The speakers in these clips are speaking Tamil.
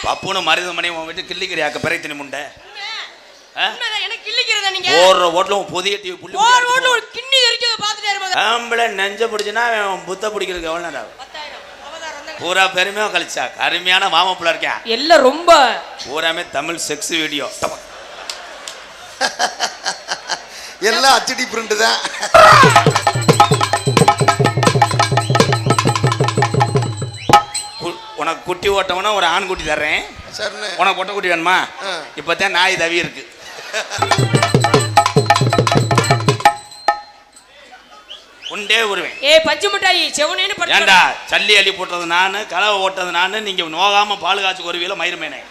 பப்புனு மருதமணி உன் வீட்டு கிள்ளிக்கிறியாக்க பிறைத்தினி முண்டை எனக்கு கிள்ளிக்கிறதா நீங்க ஓடுற ஓட்டல புதிய டிவி புள்ளி ஓடுற ஓட்டல ஒரு கிண்ணி தெரிஞ்சத பாத்துட்டே இருப்பாங்க ஆம்பளை நெஞ்ச பிடிச்சினா புத்த பிடிக்கிறதுக்கு எவ்வளவு நேரம் 10000 அவதாரம் பூரா பெருமையா கழிச்சா அருமையான மாமப்புள்ள இருக்கேன் எல்லாம் ரொம்ப பூராமே தமிழ் செக்ஸ் வீடியோ எல்லாம் அச்சடி பிரிண்ட் தான். உனக்கு குட்டி ஓட்டவனா ஒரு ஆண் குட்டி தர்றேன். உனக்கு பொட்டை குட்டி வேணுமா? இப்பதான் நாய் தவி இருக்கு. உண்டே வருவேன். பஞ்சு மிட்டாய் செவனேன்னு படுத்து ஏண்டா சல்லி அள்ளி போட்டது நானு, கலவை ஓட்டது நானு, நீங்க நோகாம பால் காய்ச்சி வருவீல மயிருமேனே.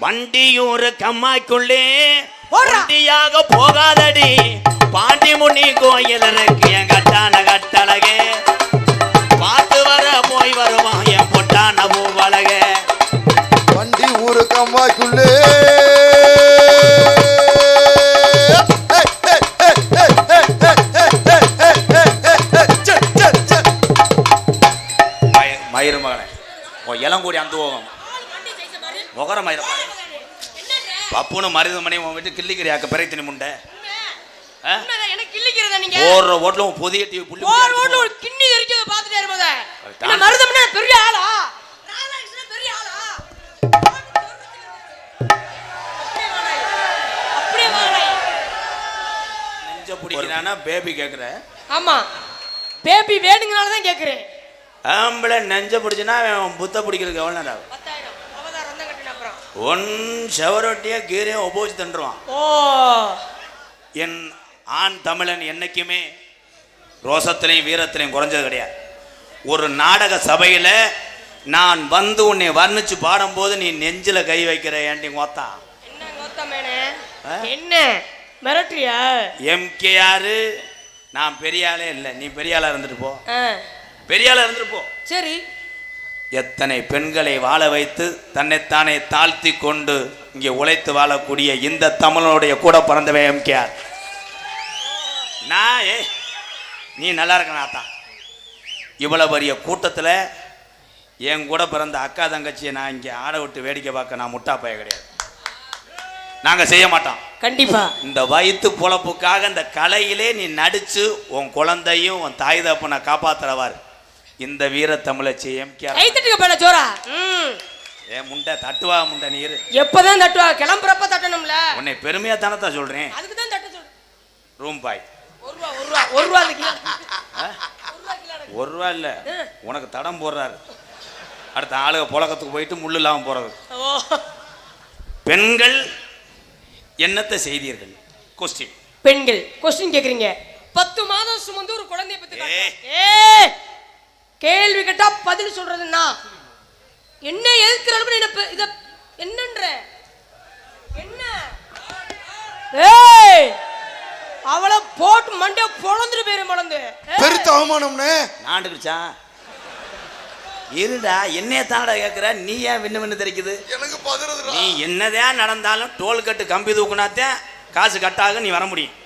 வண்டியூர் கம்மாய்க்குள்ளே வண்டியாக போகாதடி, பாண்டி முனி கோயில் இருக்கு என் கட்டான கட்டழகே, பார்த்து வர போய் வருவான் என் பொட்டான பூவழகே. வண்டி ஊரு கம்மாய்க்குள்ளே மயிறு மகனே இளங்கூடி அந்த போகும் முகர மயிர பப்புனு மருதமணி உன் வீட்டு கிள்ளிக்கிறியாக்க பிறைத்தினி முண்டை எனக்கு கிள்ளிக்கிறதா நீங்க ஓடுற ஓட்டல புதிய டிவி புள்ளி ஓடுற ஓட்டல ஒரு கிண்ணி தெரிஞ்சத பாத்துட்டே இருப்பாங்க மருதமணி பெரிய ஆளா ராதாகிருஷ்ணன் பெரிய ஆளா அப்படியே வாடா நெஞ்ச பிடிக்கிறானா பேபி கேக்குற? ஆமா பேபி வேணுங்கனால தான் கேக்குறேன். ஆம்பளை நெஞ்ச பிடிச்சினா புத்த பிடிக்கிறதுக்கு எவ்வளவு நேரம் ஆகும்? 10000 அவதாரம் தான் கட்டின அப்புறம் ஒன் செவரொட்டியா கீரையும் உபோச்சு தண்டுருவான். என் ஆண் தமிழன் என்னைக்குமே ரோசத்திலையும் வீரத்திலையும் குறைஞ்சது கிடையாது. ஒரு நாடக சபையில நான் வந்து உன்னை வர்ணிச்சு பாடும்போது நீ நெஞ்சில கை வைக்கிற ஏண்டி கோத்தா என்ன கோத்தா மேனே என்ன மிரட்டியா? எம்கேஆர் நான் பெரிய ஆளே இல்லை, நீ பெரிய ஆளா இருந்துட்டு போ, பெரிய ஆளா இருந்துட்டு போ. சரி, எத்தனை பெண்களை வாழ வைத்து தன்னைத்தானே தாழ்த்தி கொண்டு இங்கே உழைத்து வாழக்கூடிய இந்த தமிழனுடைய கூட பிறந்தவன் எம்கேஆர். நான் நீ நல்லா இருக்கணாத்தான். இவ்வளவு பெரிய கூட்டத்தில் என் கூட பிறந்த அக்கா தங்கச்சியை நான் இங்கே ஆட விட்டு வேடிக்கை பார்க்க நான் முட்டா பைய கிடையாது. நாங்கள் செய்ய மாட்டோம் கண்டிப்பா. இந்த வயிற்று பொழப்புக்காக இந்த கலையிலே நீ நடிச்சு உன் குழந்தையும் உன் தாய் தப்பனை காப்பாத்துறவாரு இந்த வீர தமிழச்சி எம்கேஆர். ஜோரா முண்டை தட்டுவா முண்டை நீர் எப்பதான் தட்டுவா? கிளம்புறப்ப தட்டணும்ல. உன்னை பெருமையா தானத்தான் சொல்றேன். அதுக்கு தான் தட்ட சொல்றேன். ரூம் பாய் ஒரு ரூபா இல்ல, உனக்கு தடம் போடுறாரு. அடுத்த ஆளுக புழக்கத்துக்கு போயிட்டு முள்ளு இல்லாம போறது. பெண்கள் என்னத்தை செய்தீர்கள்? கொஸ்டின். பெண்கள் கொஸ்டின் கேக்குறீங்க. 10 மாதம் சுமந்து ஒரு குழந்தையை பத்தி கேள்வி கேட்டா பதில் சொல்றதுன்னா என்ன எதிர்க்கிறாரு? இத என்னன்ற என்ன அவளை போட்டு மண்டே பொழந்துட்டு பேரு மணந்து பெருத்த அவமானம்னே நாண்டுக்குச்சா இருடா. என்னைய தானடா கேட்குற, நீ ஏன் விண்ணு தெரிக்குது? எனக்கு பதறதுடா. நீ என்னதான் நடந்தாலும் டோல் கட்டு கம்பி தூக்குனாத்தான் காசு கட்டாக நீ வர முடியும்.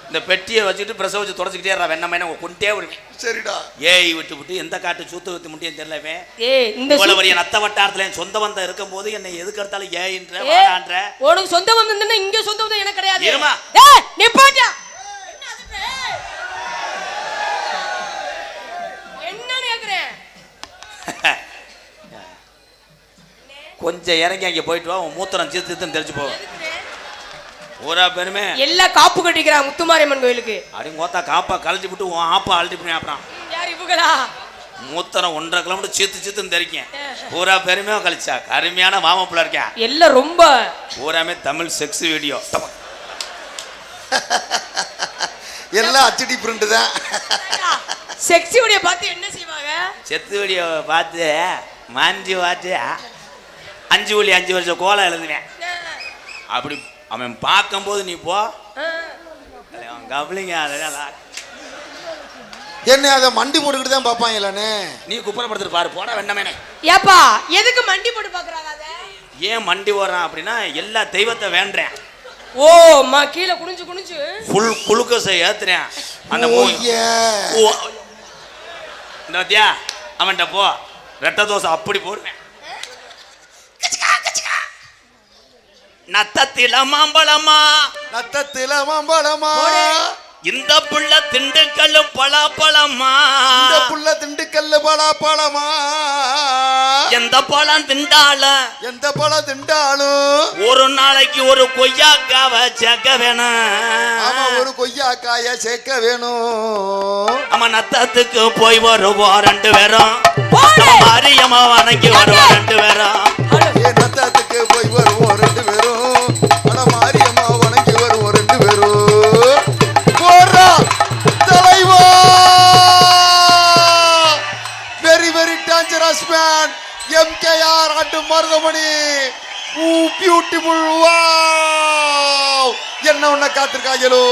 இந்த பெட்டியை வச்சுட்டு பிரசவ வச்சு தொடச்சிக்கிட்டே வெண்ணமையான கொண்டே வருவேன். சரிடா. ஏய் விட்டு எந்த காட்டு சூத்து வித்து முட்டியும் தெரியலவே. இவ்வளவு பெரிய நத்த வட்டாரத்துல என் சொந்த பந்தம் இருக்கும் போது என்னை எதுக்கு எடுத்தாலும் ஏன்ற வாடான்ற. உனக்கு சொந்த பந்தம் இங்க சொந்த பந்தம் எனக்கு கிடையாது. இருமா நிப்பாட்டியா என்னன்னு கேக்குறேன். கொஞ்சம் இறங்கி அங்கே போயிட்டு வா, உன் மூத்திரம் சீர்த்துன்னு தெரிச்சு போவோம். ஊரா பெருமை எல்லாம் காப்பு கட்டிக்கிறான் முத்துமாரியம்மன் கோயிலுக்கு. அப்படி மொத்தா காப்பா கழட்டி விட்டு உன் ஆப்பா அழட்டி பண்ணி அப்புறம் யார் இவங்களா? மூத்தரம் 1.5 கிலோமீட்டர் சீத்துன்னு தெரிக்கேன். பூரா பெருமையா கழிச்சா அருமையான மாமப்புள்ள இருக்கேன். எல்லாம் ரொம்ப பூராமே தமிழ் செக்ஸ் வீடியோ. எல்லாம் அச்சடி பிரிண்ட் தான். செக்ஸ் வீடியோ பார்த்து என்ன செய்வாங்க? செத்து வீடியோ பார்த்து மாஞ்சி பார்த்து 5 வருஷம் கோலம் எழுதுவேன். அப்படி அவன் பார்க்கும்போது நீ போ கவலிங்க அதெல்லாம் என்ன அதை மண்டி போட்டுக்கிட்டு தான் பார்ப்பாங்களானே. நீ குப்புறப்படுத்துட்டு பாரு போட வேண்டாமேனே. ஏப்பா எதுக்கு மண்டி போட்டு பாக்குறாங்க அத? ஏன் மண்டி ஓடுறான் அப்படின்னா எல்லா தெய்வத்தை வேண்டேன். ஓ மா கீழே குனிஞ்சு குனிஞ்சு ஃபுல் குளுக்கோஸை ஏத்துறேன். அந்த இந்த வத்தியா அவன்கிட்ட போ ரெட்ட தோசை அப்படி போடுவேன். நத்தத்தில மாம்பழமா நத்தத்தில மாம்பழமா இந்த புள்ள திண்டுக்கல்லு பலாப்பழமா இந்த புள்ள திண்டுக்கல்லு பலாப்பழமா எந்த பழம் திண்டாலும் எந்த பழம் திண்டாலும் ஒரு நாளைக்கு ஒரு கொய்யாக்காவை சேர்க்க வேணும். ஆமா ஒரு கொய்யாக்காய சேர்க்க வேணும். ஆமா நத்தத்துக்கு போய் வருவோம் 2 பேரும். மாரியம்மா வணங்கி வருவோம் 2 பேரும். நத்தத்துக்கு போய் வருவோம் 2 பேரும். ஆனா மாரியம்மா வணங்கி வருவோம் 2 பேரும். தலைவா very very dangerous man MKR and Maruthamani. Beautiful wow என்ன ஒண்ண காத்திருக்காங்களோ.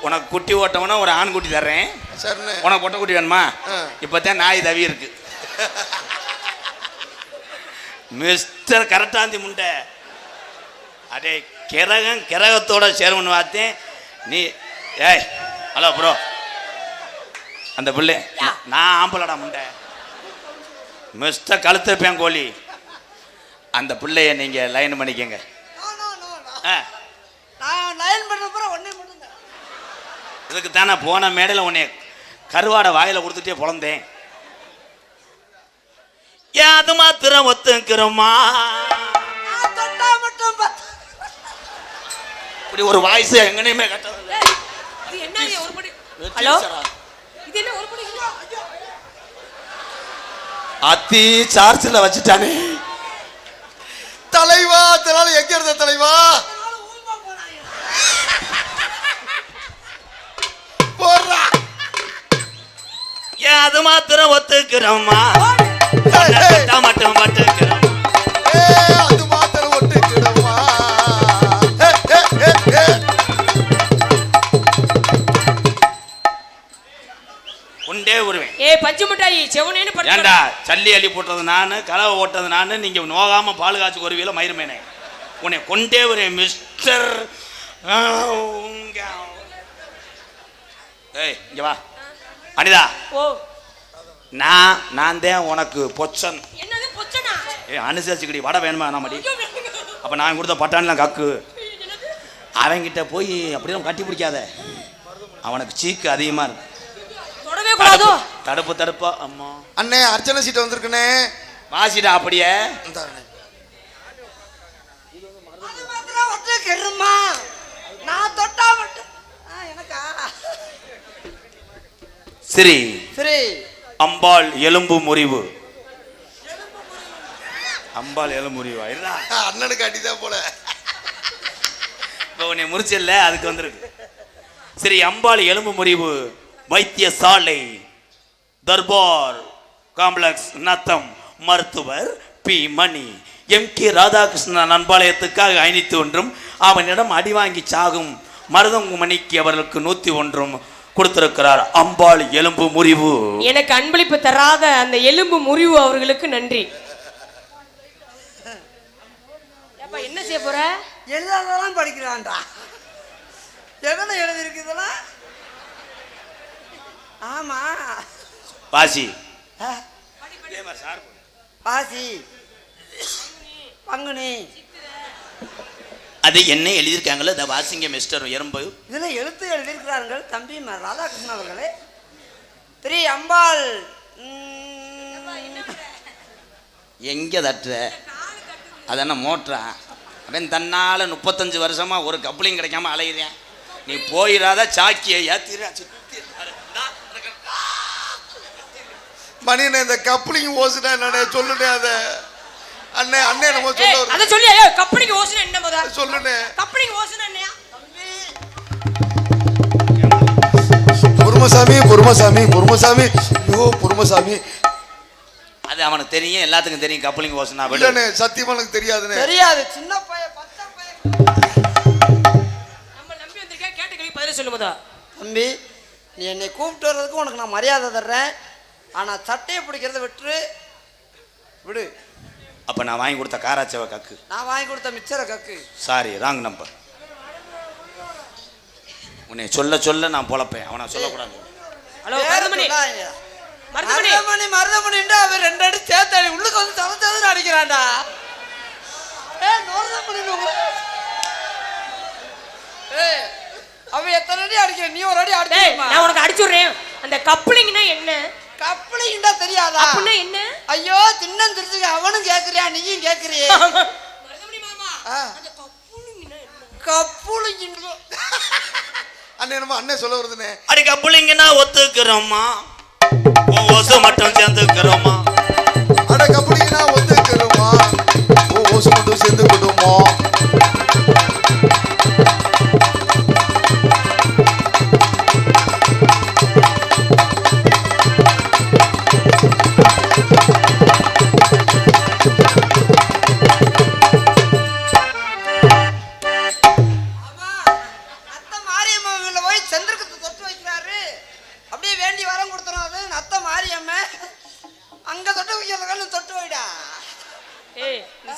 உனக்கு குட்டி ஓட்டவனா ஒரு ஆண் குட்டி தர்றேன். உனக்கு பொட்டை குட்டி வேணுமா? இப்பதான் நாய் தவி இருக்கு. மிஸ்டர் கரட்டாந்தி முண்டை அடே கிரகத்தோட சேர்மன் பார்த்தேன் நீ. ஏய் ஹலோ ப்ரோ அந்த பிள்ளை நான் ஆம்பளடா முண்டை மிஸ்டர் கழுத்திருப்பேன் கோழி. அந்த பிள்ளைய நீங்க லைன் பண்ணிக்கங்க. இதுக்கு தானே போன மேடையில் உன்னை கருவாடை வாயில கொடுத்துட்டே பொழந்தேன். ஏன் அது மாத்திரம் ஒத்துக்கிறோமா? இப்படி ஒரு வாய்ஸ் எங்கனையுமே கட்டல. அத்தி சார்ஜில் வச்சுட்டானே தலைவா. அதனால எங்க இருந்த தலைவா போடுறா. ஏன் அது மாத்திரம் ஒத்துக்கிறோமா? மட்டும் பட்டுக்கிறோம். அது மாத்திரம் ஒத்துக்கிறோமா? உண்டே உருவேன். ஏ பஞ்சு மிட்டாயி செவனேன்னு பட்டு. ஏண்டா சல்லி அள்ளி போட்டது நானு கலவை ஓட்டது நானு. நீங்க நோகாம பால் காய்ச்சி வருவியில மயிருமேனே உன்னை கொண்டே வருவேன் மிஸ்டர். ஏய் இங்க வா அனிதா. ஓ நான் தான் உனக்கு பொச்சன். என்னது பொச்சனா? ஏய் அனுசரிச்சுக்கடி வடை வேணுமா நாமடி. அப்ப நான் கொடுத்த பட்டான்லாம் கக்கு. அவன்கிட்ட போய் அப்படிலாம் கட்டி பிடிக்காத. அவனுக்கு சீக்கு அதிகமா இருக்கு. தொடவே கூடாதோ? தடுப்பா அம்மா. அண்ணே அர்ச்சனை சீட்டு வந்திருக்குனே வாசிடா அப்படியே. சரி சரி அம்பாள் எலும்பு முறிவு. அம்பாள் எலும்பு முறிவா இல்ல அண்ணனுக்கு அடிதான் போல. இப்போ உன்னை முறிச்சல்ல அதுக்கு வந்துருக்கு. சரி அம்பாள் எலும்பு முறிவு வைத்தியசாலை தர்பார் காம்ப்ளெக்ஸ் நத்தம் மருத்துவர் பி மணி எம்.கே. ராதாகிருஷ்ணன் அன்பாலயத்துக்காக 501 அவனிடம் அடி வாங்கி சாகும் மருதமணிக்கு அவர்களுக்கு 101 கொடுத்திருக்கிறார். அம்பாள் எலும்பு முறிவு. எனக்கு அன்பளிப்பு தராத அந்த எலும்பு முறிவு அவர்களுக்கு நன்றி. என்ன செய்ய போற? எழுதாதான் படிக்கிறான்டா. எதனை எழுதி இருக்குதெல்லாம்? ஆமா பாசி பாசி பங்குனி அது என்ன எழுதியிருக்காங்களோ அதை வாசிங்க மிஸ்டர் எறும்பு. இதுல எழுத்து எழுதியிருக்கிறார்கள் தம்பி ராதாகிருஷ்ணன் அவர்களே. திரு அம்பாள் எங்க தட்டுற அதென்ன மோட்டரா? அவன் தன்னால 35 வருஷமா ஒரு கப்ளிங் கிடைக்காம அலையிறேன். நீ போயிடாத சாக்கியை ஏத்திர. மணியண்ணே இந்த கப்ளிங் ஓசுனா என்னண்ணே சொல்லுனே அத. அண்ணே அண்ணே நம்ம சொல்ல அத சொல்லி கப்ளிங் ஓசுனா என்ன சொல்லுனே. கப்ளிங் ஓசனை என்னையா பொறுமசாமி பொறுமசாமி பொறுமசாமி ஐயோ பொறுமசாமி. அது அவனுக்கு தெரியும், எல்லாத்துக்கும் தெரியும். கப்ளிங் ஓசனா இல்லனே சத்தியமா எனக்கு தெரியாதுனே. தெரியாது. சின்ன பையன் பச்சை பையன். நம்ம நம்பி வந்திருக்கேன், கேட்ட கேள்வி பதில் சொல்லும்போதா. தம்பி நீ என்னை கூப்பிட்டு வர்றதுக்கு உனக்கு நான் மரியாதை தர்றேன். ஆனா சட்டையை பிடிக்கிறத விடு. அப்ப நான் வாங்கி கொடுத்த காராச்சவ கக்கு. நான் வாங்கி கொடுத்த மிச்சர கக்கு. Sorry, wrong number. உன்னை சொல்ல சொல்ல நான் பொழப்பேன், அவனை சொல்லக்கூடாது. ஹலோ மருதமணி. மருதமணிண்டா அவன் 2 அடி சேர்த்தாடி உள்ளுக்கு வந்து தவச்சதுன்னு அடிக்கிறான்டா. அவன் எத்தனை அடி அடிக்கிற, நீ ஒரு அடி அடி. நான் உனக்கு அடிச்சுடுறேன். அந்த கப்ளிங்னா என்ன? கப்ளிங்டா தெரியாதா? அப்படின்னா என்ன? ஐயோ தின்னம் தெரிஞ்சுக்க, அவனும் கேக்குறியா நீயும் கேக்குறியே. மருதமணி மாமா, அந்த கப்ளிங்னா என்ன? கப்ளிங் அண்ணே நம்ம அண்ணே சொல்ல வருதுனே. அடி கப்ளிங்னா ஒத்துக்கிறோமா, ஓசு மட்டும் சேர்ந்துக்கிறோமா. அட கப்ளிங்னா ஒத்துக்கிறோமா, ஓசு மட்டும் சேர்ந்துக்கிடுமா.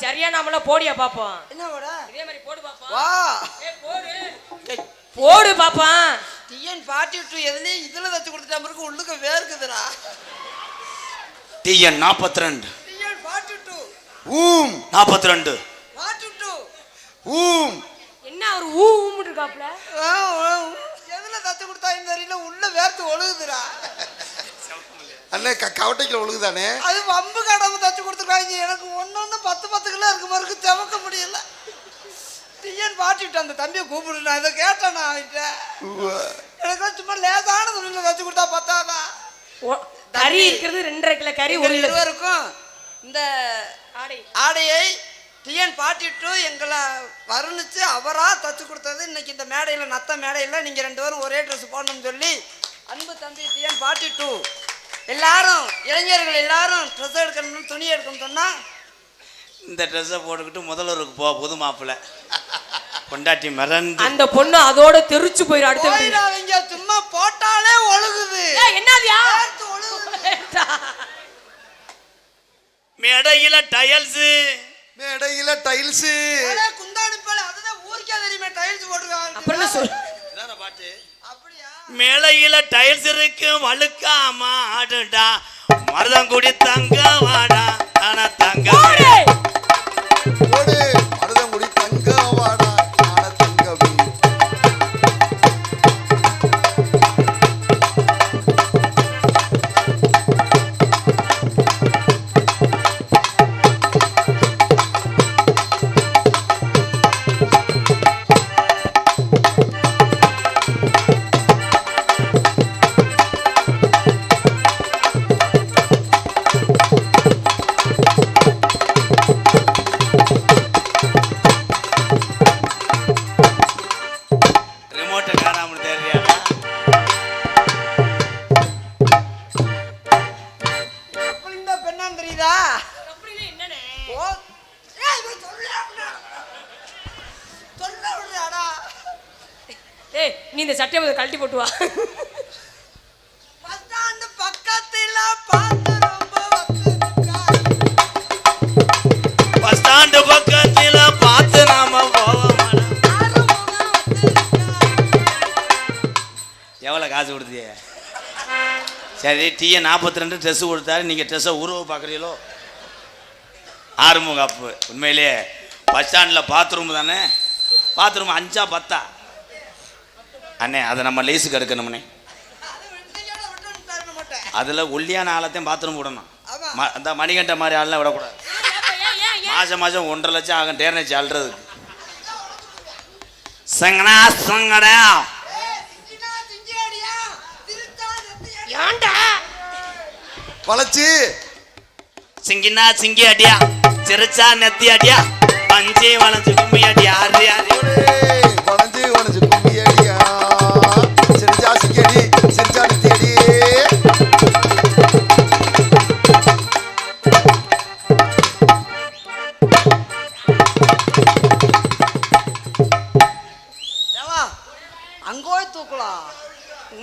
சரியா நம்மள போடியா பாப்போம். என்ன போடா? இதே மாதிரி போடு பாப்போம். வா. போடு பாப்போம். டிஎன் 42 எதுல இதுல தச்சு கொடுத்துட்டா பிறகு உள்ளுக்கு வேர்க்குதுடா. டிஎன் 42. டிஎன் 42. 42. 42. என்ன ஒரு ஊம் இருக்காப்ல. எதுல தச்சு கொடுத்தா இந்த தெரியல, உள்ள வேர்த்து ஒழுகுதுடா. அண்ணே கவட்டைக்குள்ள ஒழுகுதானே. அது வம்பு கடமை தச்சு கொடுத்துருக்காங்க. எனக்கு ஒன்னொன்னு 10 கிலோ இருக்கு மாதிரி செவக்க முடியல. டிஎன் 42 அந்த தம்பியை கூப்பிடு. நான் இதை கேட்டேன். நான் எனக்கு சும்மா லேசான துணியில தச்சு கொடுத்தா பத்தாதா? கறி இருக்கிறது 2.5 கிலோ கறி இருக்கும். இந்த ஆடையை டிஎன் 42 எங்களை வர்ணிச்சு அவரா தச்சு கொடுத்தது. இன்னைக்கு இந்த மேடையில் நத்த மேடையில் நீங்கள் 2 பேரும் ஒரே ட்ரெஸ் போடணும்னு சொல்லி அன்பு தம்பி டிஎன் 42 எல்லாரும் இளைஞர்கள் எல்லாரும் ட்ரெஸ் எடுக்கணும்னு துணி எடுக்கணும்னு சொன்னா இந்த ட்ரெஸ்ஸை போட்டுக்கிட்டு முதல்வருக்கு போ. புது மாப்பிள்ள பொண்டாட்டி மறந்து அந்த பொண்ணு அதோட தெரிச்சு போயிடும். அடுத்த போயிடாதீங்க, சும்மா போட்டாலே ஒழுகுது. என்னதியா மேடையில டைல்ஸ், மேடையில டைல்ஸ், குந்தாணி பால். அதுதான் ஊருக்கே தெரியுமே டைல்ஸ் போட்டுருக்காங்க. அப்புறம் சொல்லு பாட்டு. அப்படியா? மேலையில டைல்ஸ் இருக்கு, வழுக்காம ஆடுடா, மருதங்குடி தங்க வாடா. ஆனா தங்க ஓடு மருதங்குடி தங்க வாடா. ஆனா தங்கவி நீ இந்த சட்டையை கழட்டி போட்டு வா. பஸ் ஸ்டாண்டு பக்கத்துல பார்த்து நாம போவோம். எவ்வளோ காசு கொடுத்திய? சரி, டிஎன் 42 ட்ரெஸ் கொடுத்தாரு. நீங்கள் ட்ரெஸ்ஸை உருவ பார்க்குறீங்களோ? ஆறுமுக அப்பு. உண்மையிலேயே பஸ் ஸ்டாண்டில் பாத்ரூம் தானே. பாத்ரூம் 5ஆ 10ஆ? அண்ணே அதை நம்ம லேஸுக்கு எடுக்கணும்ண்ணே. அதில் ஒல்லியான ஆளத்தையும் பாத்ரூம் விடணும். அந்த மணிகண்ட மாதிரி ஆள்லாம் விடக்கூடாது. மாதம் 1.5 லட்சம் ஆகும் டேர்னேஜ் அல்றதுக்கு. சங்கடா சங்கடா வளைச்சு சிங்கினா சிங்கி அடியா, சிரிச்சா நெத்தி அடியா, பஞ்சே வளைஞ்சு கும்மி அடி யாரு யாரு வளைஞ்சு வளைஞ்சு கும்மி அடியா சிரிச்சா சிங்கடி சிரிச்சா நித்தியடி ஏவா அங்கோய் தூக்கலாம்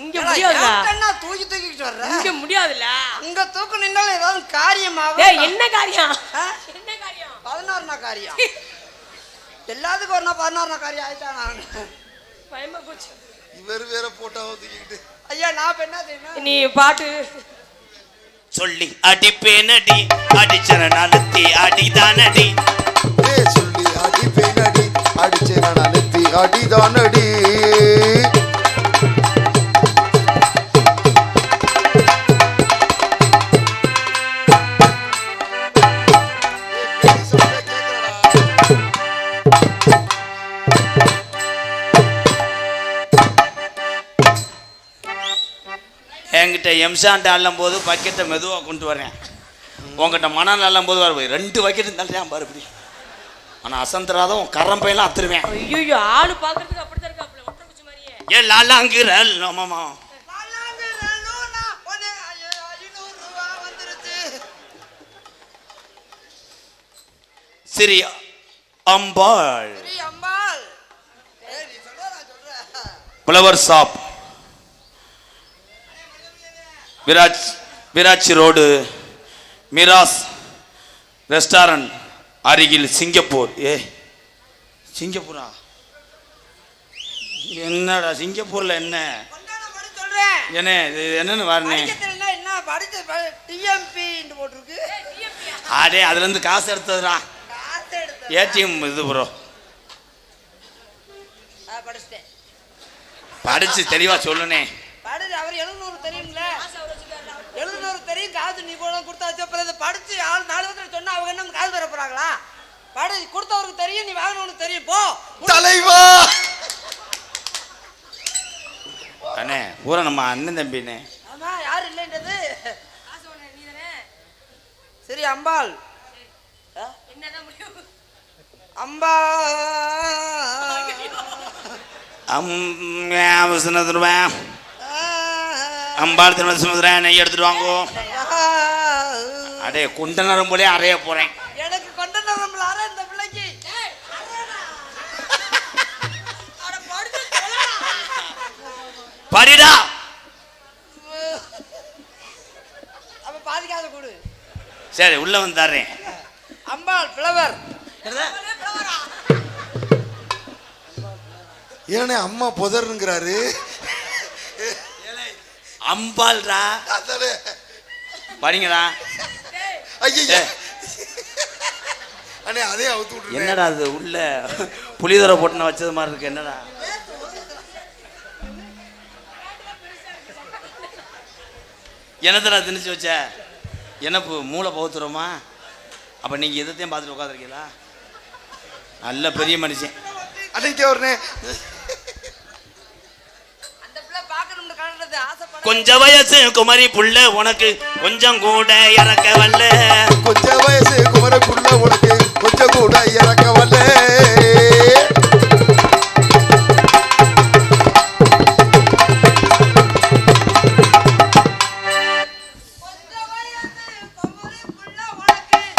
இங்க முடியாதுடா. என்ன தூக்கி தூக்கிட்டு வர்ற இங்க முடியாதுல்ல. அங்க தூக்கு நின்னாலும் ஏதாவது காரியம் டேய் என்ன காரியம்? ஆ? என்ன காரியம்? 16 காரியம் எல்லாத்துக்கும் ஒரு 16 காரியம் ஆயிட்டான் நான் பயமா போச்சு. இவர் வேற போட்டாவை தூக்கிக்கிட்டு ஐயா நான் இப்ப என்ன தெரியுமா நீ பாட்டு சொல்லி அடிப்பேனடி அடிச்சன நலுத்தி அடிதானடி சொல்லி அடிப்பேன் அடி அடிச்சே நான் அழுத்தி அடிதான் அடி என்கிட்ட எம்சாண்ட் அள்ளும் போது பக்கெட்டை மெதுவாக கொண்டு வரேன். உங்ககிட்ட மணல் அள்ளும் போது வர 2 பக்கெட்டு தள்ளுறேன் பாரு இப்படி. ஆனால் அசந்தராதான் உன் கரம்பையெல்லாம் அத்துருவேன். ஐயோ ஆளு பாக்குறதுக்கு அப்படிதான் இருக்காப்ல ஒற்றை குச்சி மாதிரியே. ஏ லாலாங்கிற ஆமாமா சரி அம்பாள் ஃப்ளவர் ஷாப் விராட்சி ரோடு மிராஸ் ரெஸ்டாரண்ட் அருகில் சிங்கப்பூர். சிங்கப்பூரா? என்னடா சிங்கப்பூர்ல என்ன என்ன என்னன்னு வரனே அடே அதுல இருந்து காசு எடுத்ததுடா. ஏடிஎம் இது ப்ரோ படிச்சு தெளிவா சொல்லுனே. அவர் 700 தெரியும்ல 700 தெரியும் காசு நீ கூட கொடுத்தாச்சு. அப்புறம் இதை படிச்சு ஆள் 4 வருஷம் சொன்னா அவங்க என்ன காசு தர போறாங்களா? படி கொடுத்தவருக்கு தெரியும், நீ வாங்கினவனுக்கு தெரியும். போ தலைவா அண்ணே பூரா நம்ம அண்ணன் தம்பினே. ஆமா யாரும் இல்லைன்றது சரி. அம்பாள் என்னதான் முடியும்? அம்பா அம்பாள் திரும்ப சுமதுரேன் நெய் எடுத்துட்டு வாங்கோ. அடே குண்ட நேரம் போலே அறைய போறேன். எனக்கு கொண்ட நரம்புல அரை இந்த பிள்ளைக்கு படிடா அப்ப பாதிக்காத கூடு. சரி உள்ள வந்து தர்றேன். அம்பாள் பிளவர் ஏனே அம்மா புதருங்கிறாரு. அம்பாள்ரா படிங்கடா. ஐயா அண்ணே அதே அவுத்து விட்டுருங்க. என்னடா அது உள்ள புளிதரை போட்டுன வச்சது மாதிரி இருக்கு. என்னடா என்னத்தடா திணிச்சு வச்ச? என்ன மூளை பகுத்துறோமா? அப்ப நீங்க எதையும் பார்த்துட்டு உட்காந்துருக்கீங்களா? நல்ல பெரிய மனுஷன். அன்னைக்கு வரனே அந்த பிள்ளை பார்க்கணும்னு காணுறது ஆசைப்பட. கொஞ்சம் வயசு குமரி புள்ள உனக்கு கொஞ்சம் கூட இறக்க வல்ல. கொஞ்சம் வயசு குமர புள்ள உனக்கு கொஞ்சம் கூட இறக்க வல்ல.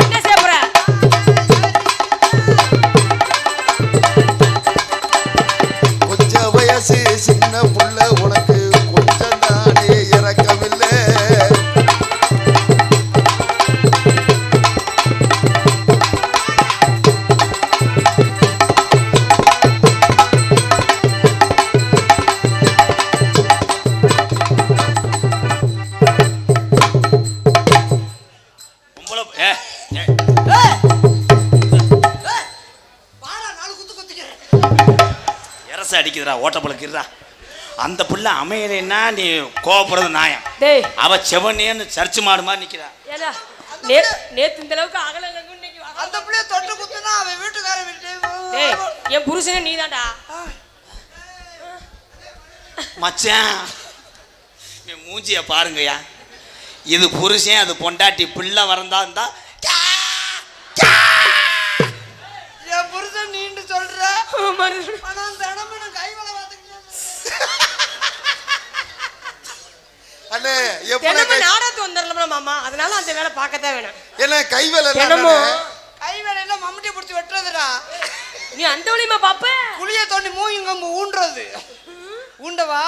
என்ன செய்ய போற? கொஞ்சம் வயசு சின்ன புள்ள உனக்கு கொஞ்சம் தானே இறக்கவில்லை. அடிக்குதுடா ஓட்டப்பழக்கிறா. அந்த புள்ள அமையலைன்னா நீ கோவப்படுறது நியாயம். டேய் அவ செவனேன்னு சர்ச்சு மாடு மாதிரி நிக்கிறா. ஏடா நேத்து இந்த அளவுக்கு அகலங்க இன்னைக்கு அந்த பிள்ளைய தொட்டு குத்துனா அவன் வீட்டுக்காரன் விட்டு. டேய் என் புருஷனே நீதான்டா. மச்சான் மூஞ்சிய பாருங்கய்யா. இது புருஷன் அது பொண்டாட்டி பிள்ளை வரந்தா இருந்தா வருது. நான் தினமும் நான் கை வேலை பார்த்துக்கிட்டேன். அண்ணே எப்படி தினமும் நாடகத்து வந்துடலாம் மாமா, அதனால அந்த வேலை பார்க்கத்தான் வேணும். என்ன கை வேலை தினமும் கை வேலையில மம்முட்டி பிடிச்சி வெட்டுறதுடா. நீ அந்த வழியுமா பாப்ப? புளிய தோண்டி மூங்கம்பு ஊண்டுறது. ஊண்டவா